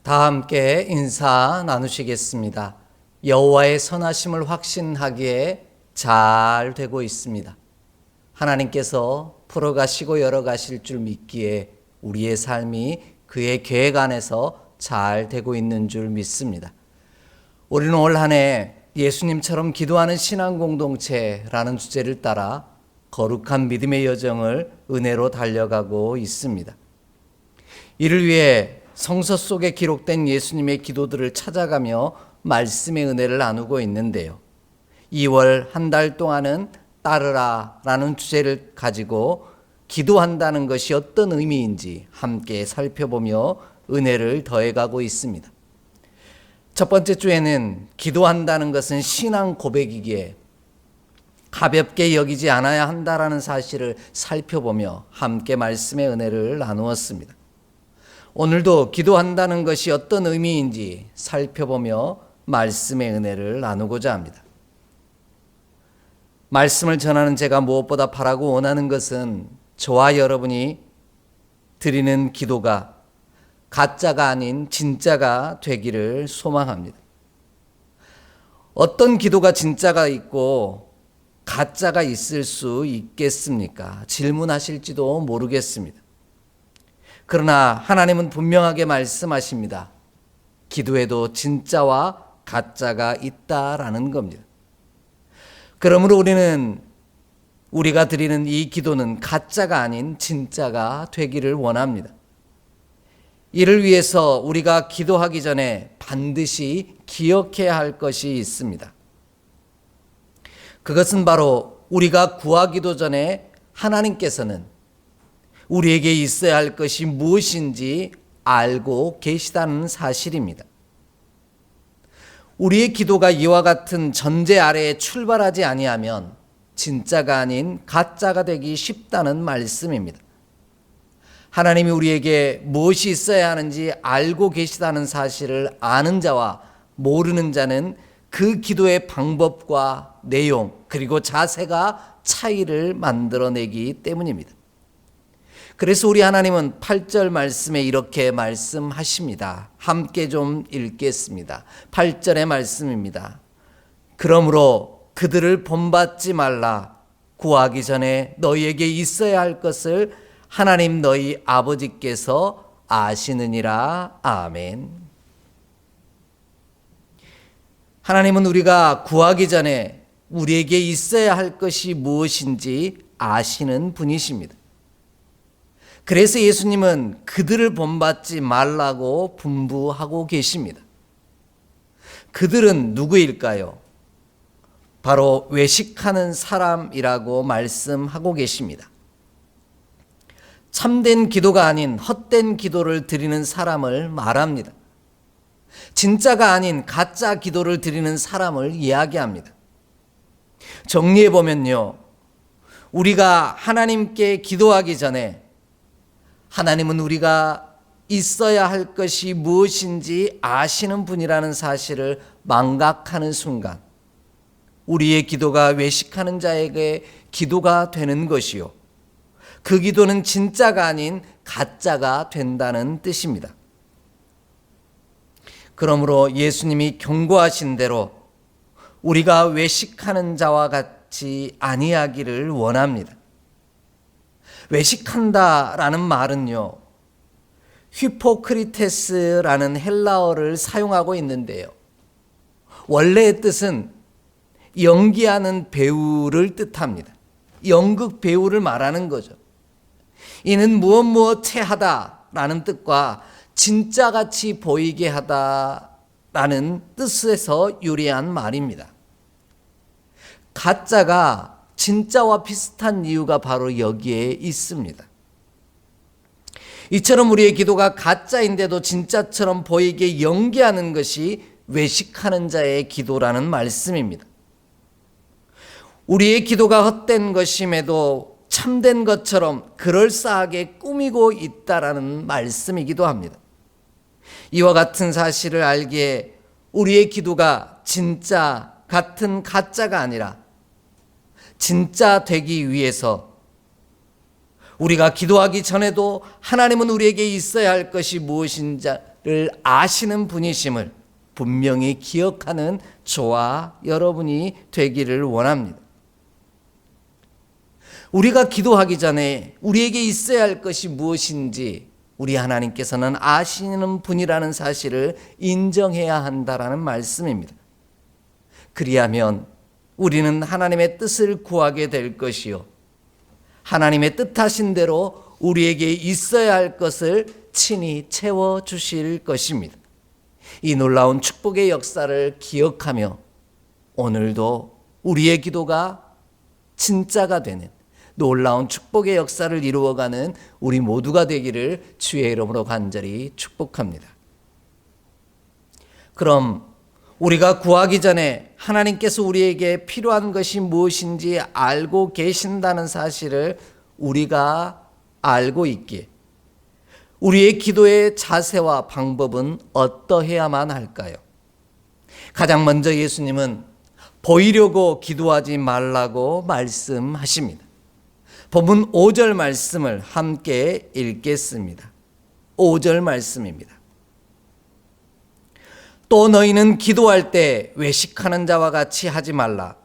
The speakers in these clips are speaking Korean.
다 함께 인사 나누시겠습니다. 여호와의 선하심을 확신하기에 잘 되고 있습니다. 하나님께서 풀어가시고 열어가실 줄 믿기에 우리의 삶이 그의 계획 안에서 잘 되고 있는 줄 믿습니다. 우리는 올 한 해 예수님처럼 기도하는 신앙 공동체라는 주제를 따라 거룩한 믿음의 여정을 은혜로 달려가고 있습니다. 이를 위해 성서 속에 기록된 예수님의 기도들을 찾아가며 말씀의 은혜를 나누고 있는데요. 2월 한 달 동안은 따르라 라는 주제를 가지고 기도한다는 것이 어떤 의미인지 함께 살펴보며 은혜를 더해가고 있습니다. 첫 번째 주에는 기도한다는 것은 신앙 고백이기에 가볍게 여기지 않아야 한다라는 사실을 살펴보며 함께 말씀의 은혜를 나누었습니다. 오늘도 기도한다는 것이 어떤 의미인지 살펴보며 말씀의 은혜를 나누고자 합니다. 말씀을 전하는 제가 무엇보다 바라고 원하는 것은 저와 여러분이 드리는 기도가 가짜가 아닌 진짜가 되기를 소망합니다. 어떤 기도가 진짜가 있고 가짜가 있을 수 있겠습니까? 질문하실지도 모르겠습니다. 그러나 하나님은 분명하게 말씀하십니다. 기도에도 진짜와 가짜가 있다라는 겁니다. 그러므로 우리가 드리는 이 기도는 가짜가 아닌 진짜가 되기를 원합니다. 이를 위해서 우리가 기도하기 전에 반드시 기억해야 할 것이 있습니다. 그것은 바로 우리가 구하기도 전에 하나님께서는 우리에게 있어야 할 것이 무엇인지 알고 계시다는 사실입니다. 우리의 기도가 이와 같은 전제 아래에 출발하지 아니하면 진짜가 아닌 가짜가 되기 쉽다는 말씀입니다. 하나님이 우리에게 무엇이 있어야 하는지 알고 계시다는 사실을 아는 자와 모르는 자는 그 기도의 방법과 내용 그리고 자세가 차이를 만들어내기 때문입니다. 그래서 우리 하나님은 8절 말씀에 이렇게 말씀하십니다. 함께 좀 읽겠습니다. 8절의 말씀입니다. 그러므로 그들을 본받지 말라. 구하기 전에 너희에게 있어야 할 것을 하나님 너희 아버지께서 아시느니라. 아멘. 하나님은 우리가 구하기 전에 우리에게 있어야 할 것이 무엇인지 아시는 분이십니다. 그래서 예수님은 그들을 본받지 말라고 분부하고 계십니다. 그들은 누구일까요? 바로 외식하는 사람이라고 말씀하고 계십니다. 참된 기도가 아닌 헛된 기도를 드리는 사람을 말합니다. 진짜가 아닌 가짜 기도를 드리는 사람을 이야기합니다. 정리해보면요, 우리가 하나님께 기도하기 전에 하나님은 우리가 있어야 할 것이 무엇인지 아시는 분이라는 사실을 망각하는 순간 우리의 기도가 외식하는 자에게 기도가 되는 것이요, 그 기도는 진짜가 아닌 가짜가 된다는 뜻입니다. 그러므로 예수님이 경고하신 대로 우리가 외식하는 자와 같이 아니하기를 원합니다. 외식한다라는 말은요, 휘포크리테스라는 헬라어를 사용하고 있는데요, 원래의 뜻은 연기하는 배우를 뜻합니다. 연극 배우를 말하는 거죠. 이는 무엇 하다라는 뜻과 진짜같이 보이게 하다라는 뜻에서 유래한 말입니다. 가짜가 진짜와 비슷한 이유가 바로 여기에 있습니다. 이처럼 우리의 기도가 가짜인데도 진짜처럼 보이게 연기하는 것이 외식하는 자의 기도라는 말씀입니다. 우리의 기도가 헛된 것임에도 참된 것처럼 그럴싸하게 꾸미고 있다라는 말씀이기도 합니다. 이와 같은 사실을 알기에 우리의 기도가 진짜 같은 가짜가 아니라 진짜 되기 위해서 우리가 기도하기 전에도 하나님은 우리에게 있어야 할 것이 무엇인지를 아시는 분이심을 분명히 기억하는 저와 여러분이 되기를 원합니다. 우리가 기도하기 전에 우리에게 있어야 할 것이 무엇인지 우리 하나님께서는 아시는 분이라는 사실을 인정해야 한다라는 말씀입니다. 그리하면 우리는 하나님의 뜻을 구하게 될 것이요, 하나님의 뜻하신 대로 우리에게 있어야 할 것을 친히 채워주실 것입니다. 이 놀라운 축복의 역사를 기억하며 오늘도 우리의 기도가 진짜가 되는 놀라운 축복의 역사를 이루어가는 우리 모두가 되기를 주의 이름으로 간절히 축복합니다. 그럼 우리가 구하기 전에 하나님께서 우리에게 필요한 것이 무엇인지 알고 계신다는 사실을 우리가 알고 있기에 우리의 기도의 자세와 방법은 어떠해야만 할까요? 가장 먼저 예수님은 보이려고 기도하지 말라고 말씀하십니다. 본문 5절 말씀을 함께 읽겠습니다. 5절 말씀입니다. 또 너희는 기도할 때 외식하는 자와 같이 하지 말라.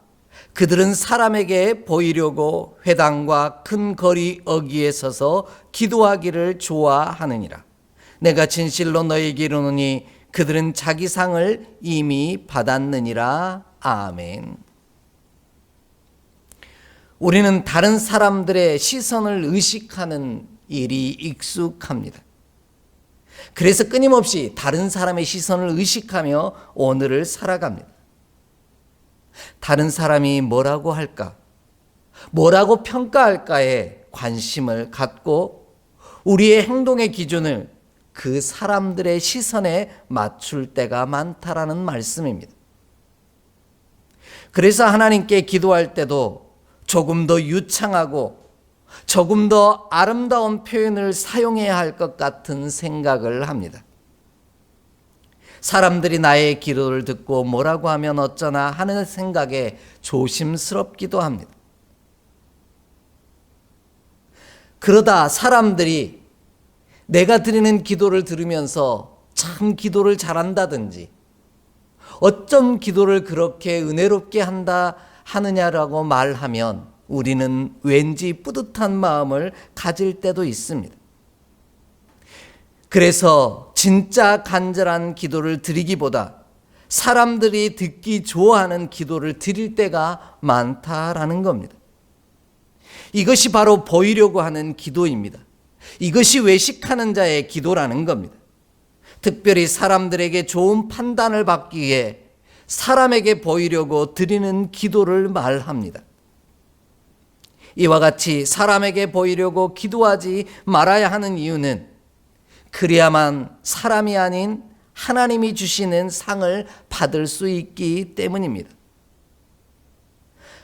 그들은 사람에게 보이려고 회당과 큰 거리 어귀에 서서 기도하기를 좋아하느니라. 내가 진실로 너희에게 이르노니 그들은 자기 상을 이미 받았느니라. 아멘. 우리는 다른 사람들의 시선을 의식하는 일이 익숙합니다. 그래서 끊임없이 다른 사람의 시선을 의식하며 오늘을 살아갑니다. 다른 사람이 뭐라고 할까, 뭐라고 평가할까에 관심을 갖고 우리의 행동의 기준을 그 사람들의 시선에 맞출 때가 많다라는 말씀입니다. 그래서 하나님께 기도할 때도 조금 더 유창하고 조금 더 아름다운 표현을 사용해야 할 것 같은 생각을 합니다. 사람들이 나의 기도를 듣고 뭐라고 하면 어쩌나 하는 생각에 조심스럽기도 합니다. 그러다 사람들이 내가 드리는 기도를 들으면서 참 기도를 잘한다든지 어쩜 기도를 그렇게 은혜롭게 하느냐라고 말하면 우리는 왠지 뿌듯한 마음을 가질 때도 있습니다. 그래서 진짜 간절한 기도를 드리기보다 사람들이 듣기 좋아하는 기도를 드릴 때가 많다라는 겁니다. 이것이 바로 보이려고 하는 기도입니다. 이것이 외식하는 자의 기도라는 겁니다. 특별히 사람들에게 좋은 판단을 받기 위해 사람에게 보이려고 드리는 기도를 말합니다. 이와 같이 사람에게 보이려고 기도하지 말아야 하는 이유는 그래야만 사람이 아닌 하나님이 주시는 상을 받을 수 있기 때문입니다.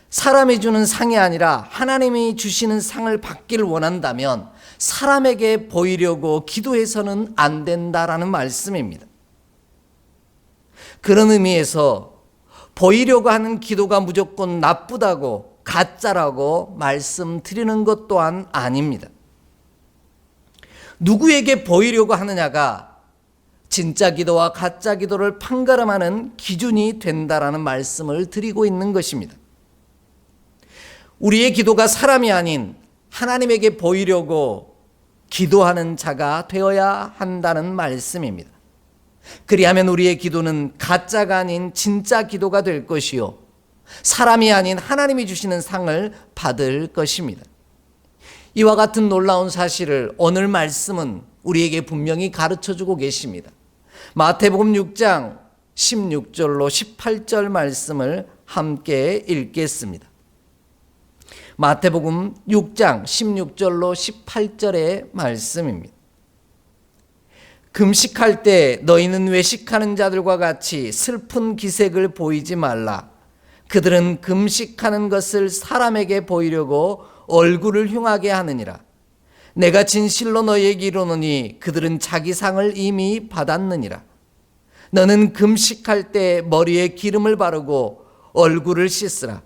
사람이 주는 상이 아니라 하나님이 주시는 상을 받기를 원한다면 사람에게 보이려고 기도해서는 안 된다라는 말씀입니다. 그런 의미에서 보이려고 하는 기도가 무조건 나쁘다고 가짜라고 말씀드리는 것 또한 아닙니다. 누구에게 보이려고 하느냐가 진짜 기도와 가짜 기도를 판가름하는 기준이 된다라는 말씀을 드리고 있는 것입니다. 우리의 기도가 사람이 아닌 하나님에게 보이려고 기도하는 자가 되어야 한다는 말씀입니다. 그리하면 우리의 기도는 가짜가 아닌 진짜 기도가 될 것이요, 사람이 아닌 하나님이 주시는 상을 받을 것입니다. 이와 같은 놀라운 사실을 오늘 말씀은 우리에게 분명히 가르쳐주고 계십니다. 마태복음 6장 16절로 18절 말씀을 함께 읽겠습니다. 마태복음 6장 16절로 18절의 말씀입니다. 금식할 때 너희는 외식하는 자들과 같이 슬픈 기색을 보이지 말라. 그들은 금식하는 것을 사람에게 보이려고 얼굴을 흉하게 하느니라. 내가 진실로 너희에게 이르노니 그들은 자기 상을 이미 받았느니라. 너는 금식할 때 머리에 기름을 바르고 얼굴을 씻으라.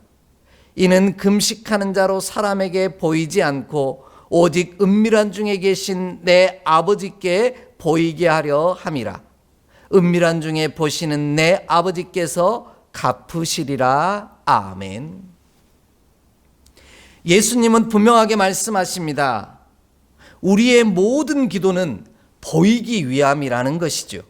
이는 금식하는 자로 사람에게 보이지 않고 오직 은밀한 중에 계신 내 아버지께 보이게 하려 함이라. 은밀한 중에 보시는 내 아버지께서 갚으시리라. 아멘. 예수님은 분명하게 말씀하십니다. 우리의 모든 기도는 보이기 위함이라는 것이죠.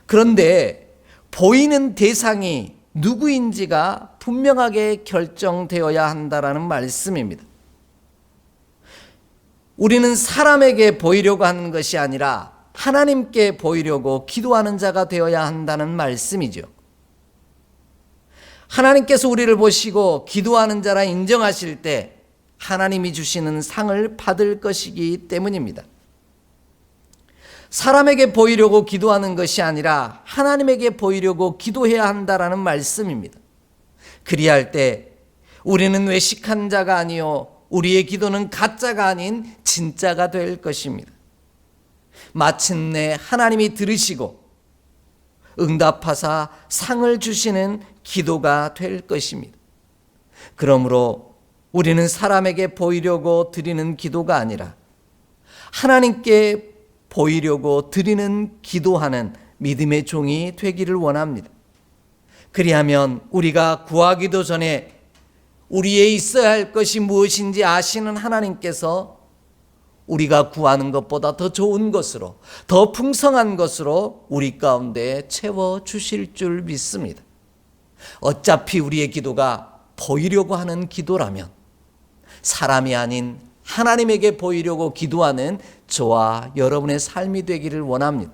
그런데 보이는 대상이 누구인지가 분명하게 결정되어야 한다는 말씀입니다. 우리는 사람에게 보이려고 하는 것이 아니라 하나님께 보이려고 기도하는 자가 되어야 한다는 말씀이죠. 하나님께서 우리를 보시고 기도하는 자라 인정하실 때 하나님이 주시는 상을 받을 것이기 때문입니다. 사람에게 보이려고 기도하는 것이 아니라 하나님에게 보이려고 기도해야 한다는 말씀입니다. 그리할 때 우리는 외식한 자가 아니요 우리의 기도는 가짜가 아닌 진짜가 될 것입니다. 마침내 하나님이 들으시고 응답하사 상을 주시는 기도가 될 것입니다. 그러므로 우리는 사람에게 보이려고 드리는 기도가 아니라 하나님께 보이려고 드리는 기도하는 믿음의 종이 되기를 원합니다. 그리하면 우리가 구하기도 전에 우리에 있어야 할 것이 무엇인지 아시는 하나님께서 우리가 구하는 것보다 더 좋은 것으로, 더 풍성한 것으로 우리 가운데 채워주실 줄 믿습니다. 어차피 우리의 기도가 보이려고 하는 기도라면 사람이 아닌 하나님에게 보이려고 기도하는 저와 여러분의 삶이 되기를 원합니다.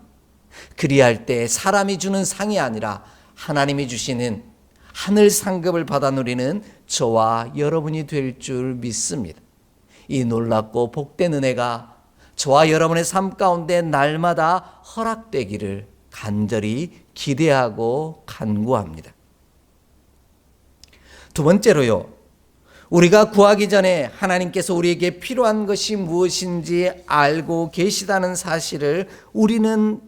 그리할 때 사람이 주는 상이 아니라 하나님이 주시는 하늘 상급을 받아 누리는 저와 여러분이 될 줄 믿습니다. 이 놀랍고 복된 은혜가 저와 여러분의 삶 가운데 날마다 허락되기를 간절히 기대하고 간구합니다. 두 번째로요, 우리가 구하기 전에 하나님께서 우리에게 필요한 것이 무엇인지 알고 계시다는 사실을 우리는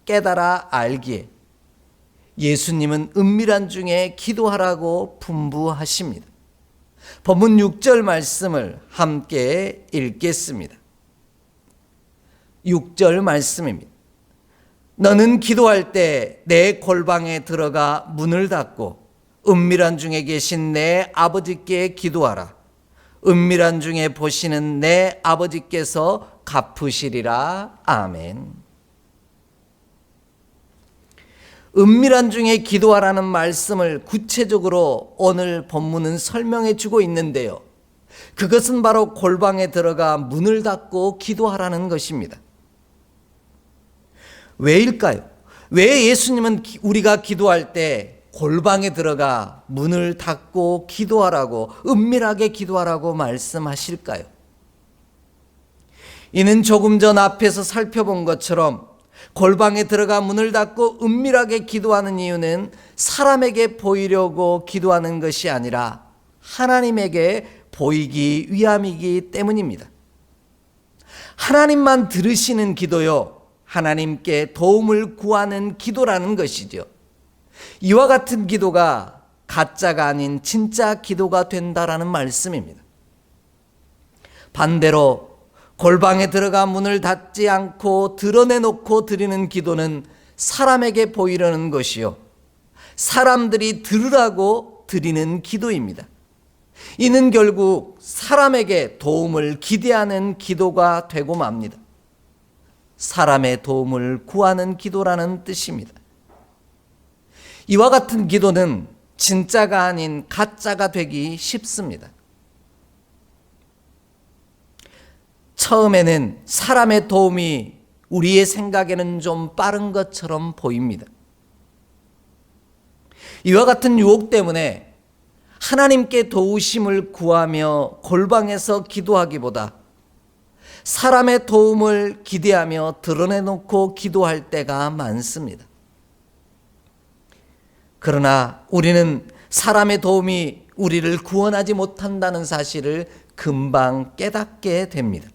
깨달아 알기에 예수님은 은밀한 중에 기도하라고 분부하십니다. 본문 6절 말씀을 함께 읽겠습니다. 6절 말씀입니다. 너는 기도할 때 내 골방에 들어가 문을 닫고 은밀한 중에 계신 내 아버지께 기도하라. 은밀한 중에 보시는 내 아버지께서 갚으시리라. 아멘. 은밀한 중에 기도하라는 말씀을 구체적으로 오늘 본문은 설명해 주고 있는데요. 그것은 바로 골방에 들어가 문을 닫고 기도하라는 것입니다. 왜일까요? 왜 예수님은 우리가 기도할 때 골방에 들어가 문을 닫고 기도하라고, 은밀하게 기도하라고 말씀하실까요? 이는 조금 전 앞에서 살펴본 것처럼 골방에 들어가 문을 닫고 은밀하게 기도하는 이유는 사람에게 보이려고 기도하는 것이 아니라 하나님에게 보이기 위함이기 때문입니다. 하나님만 들으시는 기도요, 하나님께 도움을 구하는 기도라는 것이죠. 이와 같은 기도가 가짜가 아닌 진짜 기도가 된다라는 말씀입니다. 반대로 골방에 들어가 문을 닫지 않고 드러내놓고 드리는 기도는 사람에게 보이려는 것이요, 사람들이 들으라고 드리는 기도입니다. 이는 결국 사람에게 도움을 기대하는 기도가 되고 맙니다. 사람의 도움을 구하는 기도라는 뜻입니다. 이와 같은 기도는 진짜가 아닌 가짜가 되기 쉽습니다. 처음에는 사람의 도움이 우리의 생각에는 좀 빠른 것처럼 보입니다. 이와 같은 유혹 때문에 하나님께 도우심을 구하며 골방에서 기도하기보다 사람의 도움을 기대하며 드러내놓고 기도할 때가 많습니다. 그러나 우리는 사람의 도움이 우리를 구원하지 못한다는 사실을 금방 깨닫게 됩니다.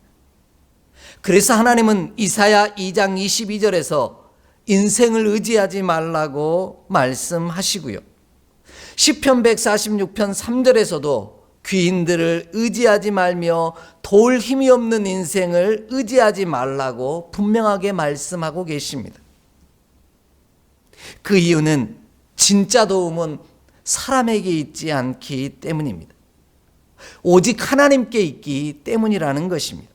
그래서 하나님은 이사야 2장 22절에서 인생을 의지하지 말라고 말씀하시고요, 시편 146편 3절에서도 귀인들을 의지하지 말며 도울 힘이 없는 인생을 의지하지 말라고 분명하게 말씀하고 계십니다. 그 이유는 진짜 도움은 사람에게 있지 않기 때문입니다. 오직 하나님께 있기 때문이라는 것입니다.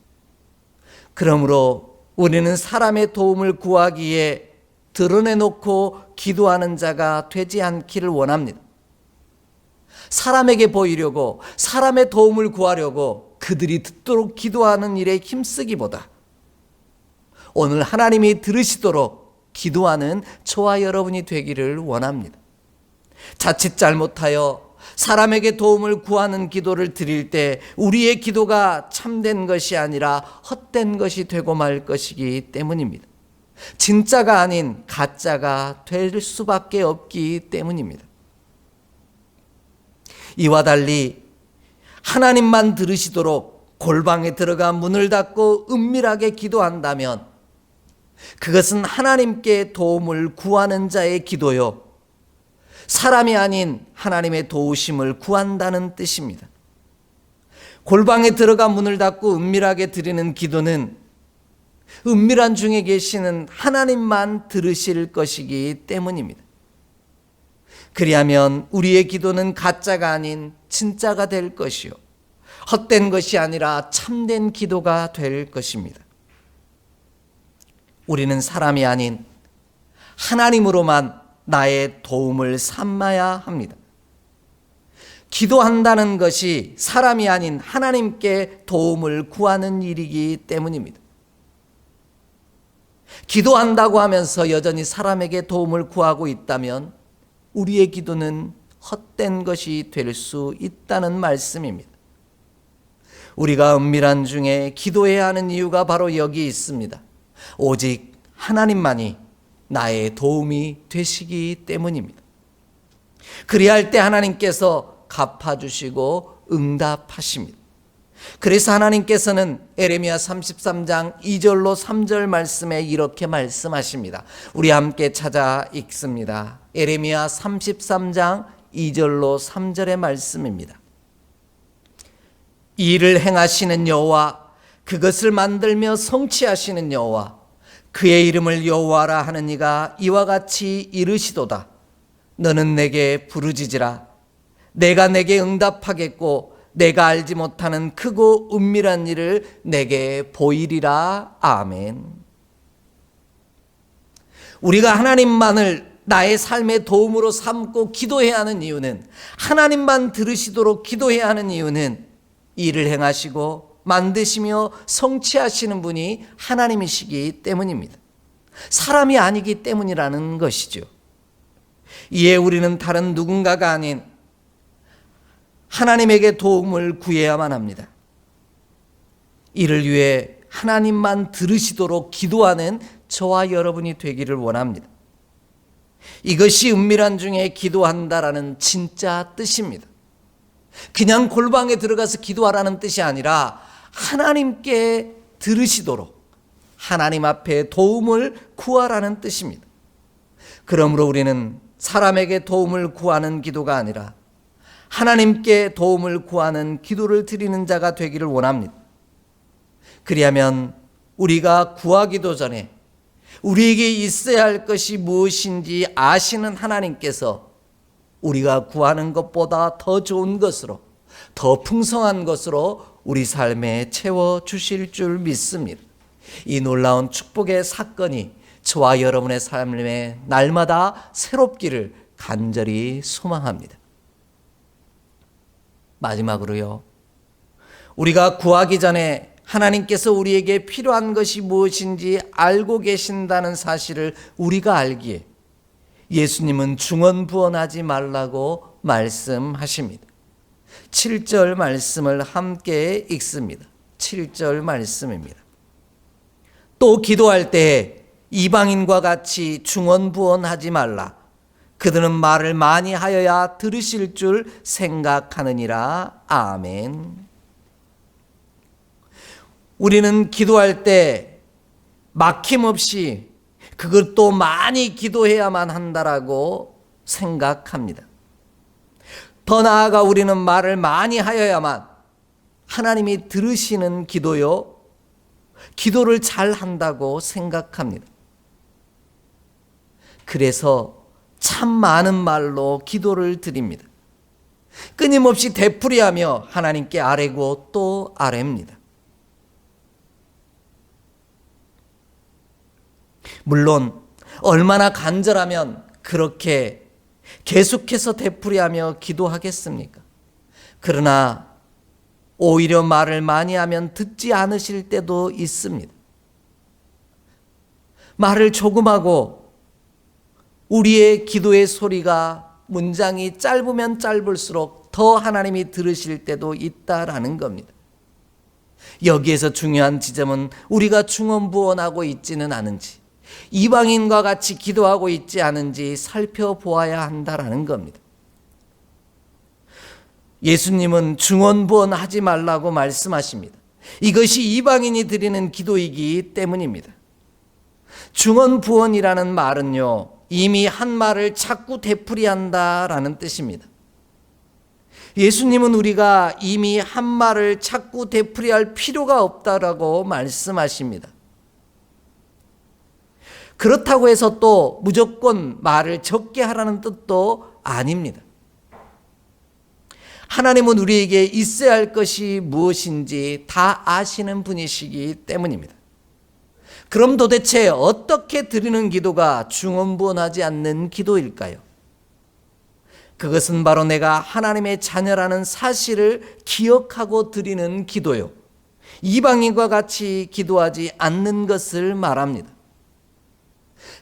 그러므로 우리는 사람의 도움을 구하기에 드러내놓고 기도하는 자가 되지 않기를 원합니다. 사람에게 보이려고, 사람의 도움을 구하려고 그들이 듣도록 기도하는 일에 힘쓰기보다 오늘 하나님이 들으시도록 기도하는 저와 여러분이 되기를 원합니다. 자칫 잘못하여 사람에게 도움을 구하는 기도를 드릴 때 우리의 기도가 참된 것이 아니라 헛된 것이 되고 말 것이기 때문입니다. 진짜가 아닌 가짜가 될 수밖에 없기 때문입니다. 이와 달리 하나님만 들으시도록 골방에 들어가 문을 닫고 은밀하게 기도한다면 그것은 하나님께 도움을 구하는 자의 기도요, 사람이 아닌 하나님의 도우심을 구한다는 뜻입니다. 골방에 들어가 문을 닫고 은밀하게 드리는 기도는 은밀한 중에 계시는 하나님만 들으실 것이기 때문입니다. 그리하면 우리의 기도는 가짜가 아닌 진짜가 될 것이요, 헛된 것이 아니라 참된 기도가 될 것입니다. 우리는 사람이 아닌 하나님으로만 나의 도움을 삼아야 합니다. 기도한다는 것이 사람이 아닌 하나님께 도움을 구하는 일이기 때문입니다. 기도한다고 하면서 여전히 사람에게 도움을 구하고 있다면 우리의 기도는 헛된 것이 될 수 있다는 말씀입니다. 우리가 은밀한 중에 기도해야 하는 이유가 바로 여기 있습니다. 오직 하나님만이 나의 도움이 되시기 때문입니다. 그리할 때 하나님께서 갚아주시고 응답하십니다. 그래서 하나님께서는 에레미야 33장 2절로 3절 말씀에 이렇게 말씀하십니다. 우리 함께 찾아 읽습니다. 에레미야 33장 2절로 3절의 말씀입니다. 이 일을 행하시는 여호와, 그것을 만들며 성취하시는 여호와, 그의 이름을 여호와라 하는 이가 이와 같이 이르시도다. 너는 내게 부르짖으라. 내가 내게 응답하겠고 내가 알지 못하는 크고 은밀한 일을 내게 보이리라. 아멘. 우리가 하나님만을 나의 삶의 도움으로 삼고 기도해야 하는 이유는, 하나님만 들으시도록 기도해야 하는 이유는 일을 행하시고 만드시며 성취하시는 분이 하나님이시기 때문입니다. 사람이 아니기 때문이라는 것이죠. 이에 우리는 다른 누군가가 아닌 하나님에게 도움을 구해야만 합니다. 이를 위해 하나님만 들으시도록 기도하는 저와 여러분이 되기를 원합니다. 이것이 은밀한 중에 기도한다라는 진짜 뜻입니다. 그냥 골방에 들어가서 기도하라는 뜻이 아니라 하나님께 들으시도록 하나님 앞에 도움을 구하라는 뜻입니다. 그러므로 우리는 사람에게 도움을 구하는 기도가 아니라 하나님께 도움을 구하는 기도를 드리는 자가 되기를 원합니다. 그리하면 우리가 구하기도 전에 우리에게 있어야 할 것이 무엇인지 아시는 하나님께서 우리가 구하는 것보다 더 좋은 것으로, 더 풍성한 것으로 우리 삶에 채워주실 줄 믿습니다. 이 놀라운 축복의 사건이 저와 여러분의 삶에 날마다 새롭기를 간절히 소망합니다. 마지막으로요, 우리가 구하기 전에 하나님께서 우리에게 필요한 것이 무엇인지 알고 계신다는 사실을 우리가 알기에 예수님은 중언부언하지 말라고 말씀하십니다. 7절 말씀을 함께 읽습니다. 7절 말씀입니다. 또 기도할 때에 이방인과 같이 중언부언하지 말라. 그들은 말을 많이 하여야 들으실 줄 생각하느니라. 아멘. 우리는 기도할 때 막힘없이 그것도 많이 기도해야만 한다라고 생각합니다. 더 나아가 우리는 말을 많이 하여야만 하나님이 들으시는 기도요, 기도를 잘 한다고 생각합니다. 그래서 참 많은 말로 기도를 드립니다. 끊임없이 되풀이하며 하나님께 아뢰고 또 아뢰입니다. 물론 얼마나 간절하면 그렇게 계속해서 되풀이하며 기도하겠습니까? 그러나 오히려 말을 많이 하면 듣지 않으실 때도 있습니다. 말을 조금 하고 우리의 기도의 소리가 문장이 짧으면 짧을수록 더 하나님이 들으실 때도 있다라는 겁니다. 여기에서 중요한 지점은 우리가 중언부언하고 있지는 않은지, 이방인과 같이 기도하고 있지 않은지 살펴보아야 한다라는 겁니다. 예수님은 중언부언하지 말라고 말씀하십니다. 이것이 이방인이 드리는 기도이기 때문입니다. 중언부언이라는 말은요, 이미 한 말을 자꾸 되풀이한다라는 뜻입니다. 예수님은 우리가 이미 한 말을 자꾸 되풀이할 필요가 없다라고 말씀하십니다. 그렇다고 해서 또 무조건 말을 적게 하라는 뜻도 아닙니다. 하나님은 우리에게 있어야 할 것이 무엇인지 다 아시는 분이시기 때문입니다. 그럼 도대체 어떻게 드리는 기도가 중언부언하지 않는 기도일까요? 그것은 바로 내가 하나님의 자녀라는 사실을 기억하고 드리는 기도요, 이방인과 같이 기도하지 않는 것을 말합니다.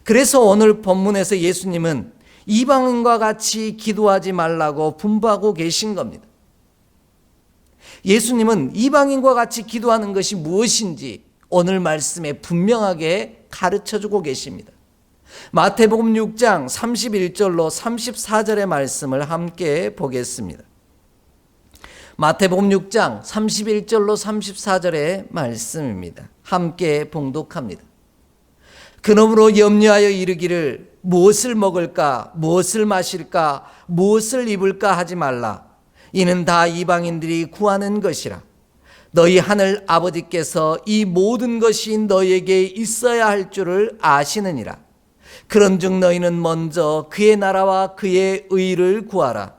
그래서 오늘 본문에서 예수님은 이방인과 같이 기도하지 말라고 분부하고 계신 겁니다. 예수님은 이방인과 같이 기도하는 것이 무엇인지 오늘 말씀에 분명하게 가르쳐주고 계십니다. 마태복음 6장 31절로 34절의 말씀을 함께 보겠습니다. 마태복음 6장 31절로 34절의 말씀입니다. 함께 봉독합니다. 그러므로 염려하여 이르기를 무엇을 먹을까, 무엇을 마실까, 무엇을 입을까 하지 말라. 이는 다 이방인들이 구하는 것이라. 너희 하늘 아버지께서 이 모든 것이 너희에게 있어야 할 줄을 아시느니라. 그런즉 너희는 먼저 그의 나라와 그의 의를 구하라.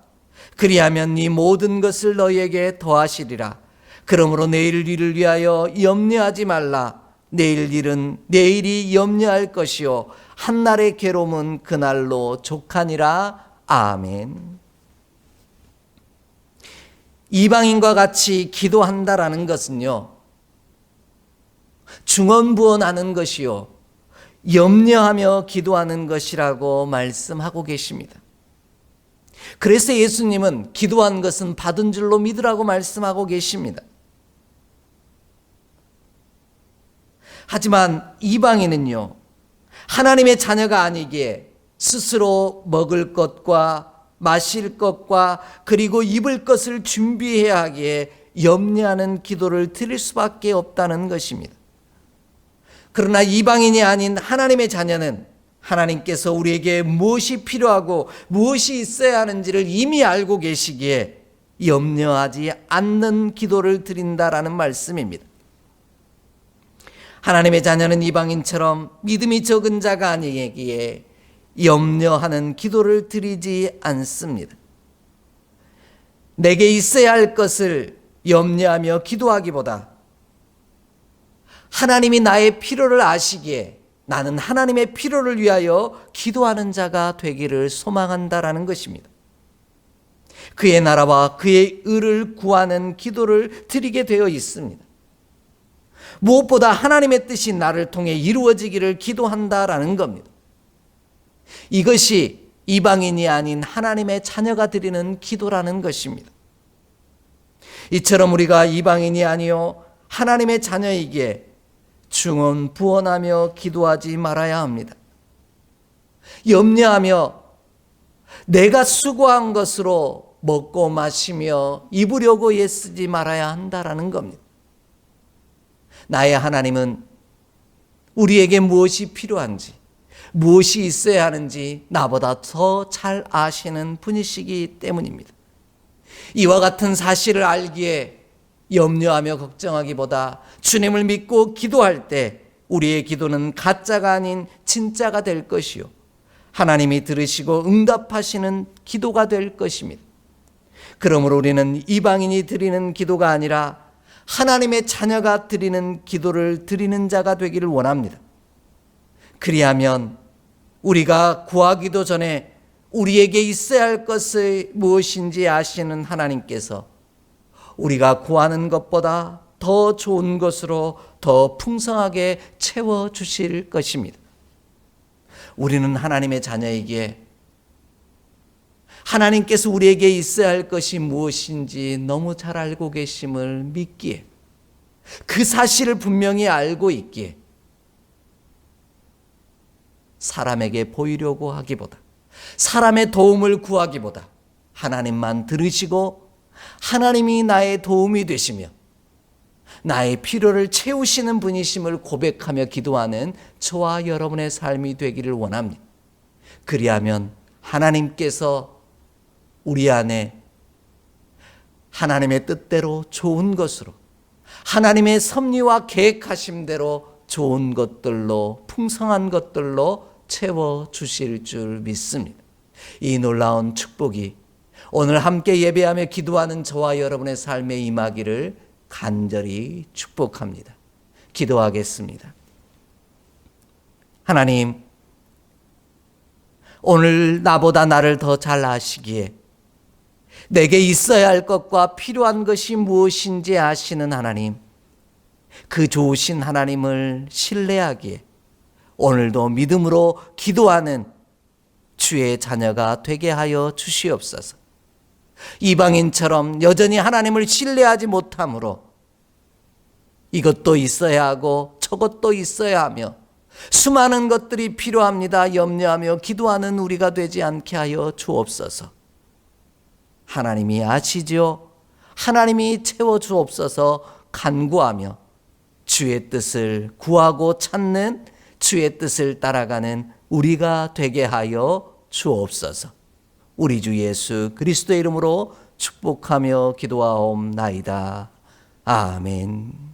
그리하면 이 모든 것을 너희에게 더하시리라. 그러므로 내일 일을 위하여 염려하지 말라. 내일 일은 내일이 염려할 것이요 한날의 괴로움은 그날로 족하니라. 아멘. 이방인과 같이 기도한다라는 것은요, 중언부언하는 것이요 염려하며 기도하는 것이라고 말씀하고 계십니다. 그래서 예수님은 기도한 것은 받은 줄로 믿으라고 말씀하고 계십니다. 하지만 이방인은요, 하나님의 자녀가 아니기에 스스로 먹을 것과 마실 것과 그리고 입을 것을 준비해야 하기에 염려하는 기도를 드릴 수밖에 없다는 것입니다. 그러나 이방인이 아닌 하나님의 자녀는 하나님께서 우리에게 무엇이 필요하고 무엇이 있어야 하는지를 이미 알고 계시기에 염려하지 않는 기도를 드린다라는 말씀입니다. 하나님의 자녀는 이방인처럼 믿음이 적은 자가 아니기에 염려하는 기도를 드리지 않습니다. 내게 있어야 할 것을 염려하며 기도하기보다 하나님이 나의 필요를 아시기에 나는 하나님의 필요를 위하여 기도하는 자가 되기를 소망한다라는 것입니다. 그의 나라와 그의 의를 구하는 기도를 드리게 되어 있습니다. 무엇보다 하나님의 뜻이 나를 통해 이루어지기를 기도한다라는 겁니다. 이것이 이방인이 아닌 하나님의 자녀가 드리는 기도라는 것입니다. 이처럼 우리가 이방인이 아니요 하나님의 자녀이기에 중언부언하며 기도하지 말아야 합니다. 염려하며 내가 수고한 것으로 먹고 마시며 입으려고 애쓰지 말아야 한다라는 겁니다. 나의 하나님은 우리에게 무엇이 필요한지, 무엇이 있어야 하는지 나보다 더 잘 아시는 분이시기 때문입니다. 이와 같은 사실을 알기에 염려하며 걱정하기보다 주님을 믿고 기도할 때 우리의 기도는 가짜가 아닌 진짜가 될 것이요 하나님이 들으시고 응답하시는 기도가 될 것입니다. 그러므로 우리는 이방인이 드리는 기도가 아니라 하나님의 자녀가 드리는 기도를 드리는 자가 되기를 원합니다. 그리하면 우리가 구하기도 전에 우리에게 있어야 할 것이 무엇인지 아시는 하나님께서 우리가 구하는 것보다 더 좋은 것으로 더 풍성하게 채워주실 것입니다. 우리는 하나님의 자녀이기에 하나님께서 우리에게 있어야 할 것이 무엇인지 너무 잘 알고 계심을 믿기에, 그 사실을 분명히 알고 있기에 사람에게 보이려고 하기보다, 사람의 도움을 구하기보다 하나님만 들으시고 하나님이 나의 도움이 되시며 나의 필요를 채우시는 분이심을 고백하며 기도하는 저와 여러분의 삶이 되기를 원합니다. 그리하면 하나님께서 우리 안에 하나님의 뜻대로 좋은 것으로, 하나님의 섭리와 계획하심대로 좋은 것들로, 풍성한 것들로 채워주실 줄 믿습니다. 이 놀라운 축복이 오늘 함께 예배하며 기도하는 저와 여러분의 삶에 임하기를 간절히 축복합니다. 기도하겠습니다. 하나님, 오늘 나보다 나를 더 잘 아시기에 내게 있어야 할 것과 필요한 것이 무엇인지 아시는 하나님, 그 좋으신 하나님을 신뢰하기에 오늘도 믿음으로 기도하는 주의 자녀가 되게 하여 주시옵소서. 이방인처럼 여전히 하나님을 신뢰하지 못함으로 이것도 있어야 하고 저것도 있어야 하며 수많은 것들이 필요합니다 염려하며 기도하는 우리가 되지 않게 하여 주옵소서. 하나님이 아시지요. 하나님이 채워주옵소서. 간구하며 주의 뜻을 구하고 찾는, 주의 뜻을 따라가는 우리가 되게 하여 주옵소서. 우리 주 예수 그리스도의 이름으로 축복하며 기도하옵나이다. 아멘.